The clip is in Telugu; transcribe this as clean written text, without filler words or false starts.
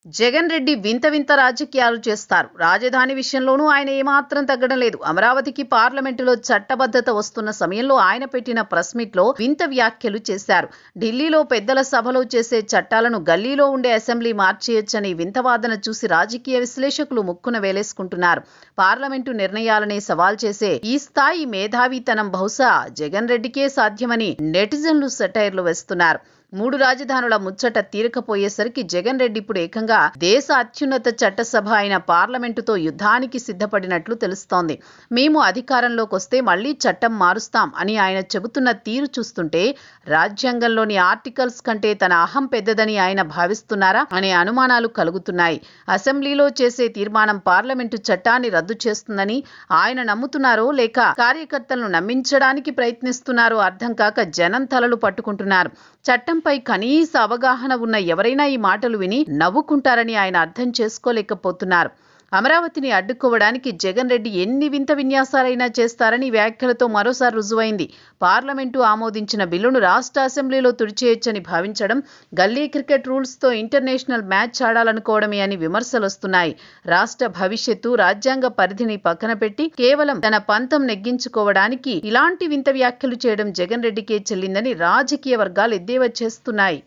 జగన్ రెడ్డి వింత వింత రాజకీయాలు చేస్తారు. రాజధాని విషయంలోనూ ఆయన ఏమాత్రం తగ్గడం లేదు. అమరావతికి పార్లమెంటులో చట్టబద్ధత వస్తున్న సమయంలో ఆయన పెట్టిన ప్రెస్ మీట్ లో వింత వ్యాఖ్యలు చేశారు. ఢిల్లీలో పెద్దల సభలో చేసే చట్టాలను గల్లీలో ఉండే అసెంబ్లీ మార్చేయొచ్చని వింత వాదన చూసి రాజకీయ విశ్లేషకులు ముక్కున వేలేసుకుంటున్నారు. పార్లమెంటు నిర్ణయాలనే సవాల్ చేసే ఈ స్థాయి మేధావితనం బహుశా జగన్ రెడ్డికే సాధ్యమని నెటిజన్లు సెటైర్లు వేస్తున్నారు. 3 రాజధానుల ముచ్చట తీరకపోయేసరికి జగన్ రెడ్డి ఇప్పుడు ఏకంగా దేశ అత్యున్నత చట్టసభ అయిన పార్లమెంటుతో యుద్ధానికి సిద్ధపడినట్లు తెలుస్తోంది. మేము అధికారంలోకి వస్తే మళ్లీ చట్టం మారుస్తాం అని ఆయన చెబుతున్న తీరు చూస్తుంటే రాజ్యాంగంలోని ఆర్టికల్స్ కంటే తన అహం పెద్దదని ఆయన భావిస్తున్నారా అనే అనుమానాలు కలుగుతున్నాయి. అసెంబ్లీలో చేసే తీర్మానం పార్లమెంటు చట్టాన్ని రద్దు చేస్తుందని ఆయన నమ్ముతున్నారో లేక కార్యకర్తలను నమ్మించడానికి ప్రయత్నిస్తున్నారో అర్థం కాక జనం తలలు పట్టుకుంటున్నారు. చట్టంపై కనీస అవగాహన ఉన్న ఎవరైనా ఈ మాటలు విని నవ్వుకుంటారని ఆయన అర్థం చేసుకోలేకపోతున్నారు. అమరావతిని అడ్డుకోవడానికి జగన్ రెడ్డి ఎన్ని వింత విన్యాసాలైనా చేస్తారని వ్యాఖ్యలతో మరోసారి రుజువైంది. పార్లమెంటు ఆమోదించిన బిల్లును రాష్ట్ర అసెంబ్లీలో తుడిచేయొచ్చని భావించడం, గల్లీ క్రికెట్ రూల్స్తో ఇంటర్నేషనల్ మ్యాచ్ ఆడాలనుకోవడమే అని విమర్శలు వస్తున్నాయి. రాష్ట్ర భవిష్యత్తు, రాజ్యాంగ పరిధిని పక్కన పెట్టి కేవలం తన పంతం నెగ్గించుకోవడానికి ఇలాంటి వింత వ్యాఖ్యలు చేయడం జగన్ రెడ్డికే చెల్లిందని రాజకీయ వర్గాలు ఎద్దేవా చేస్తున్నాయి.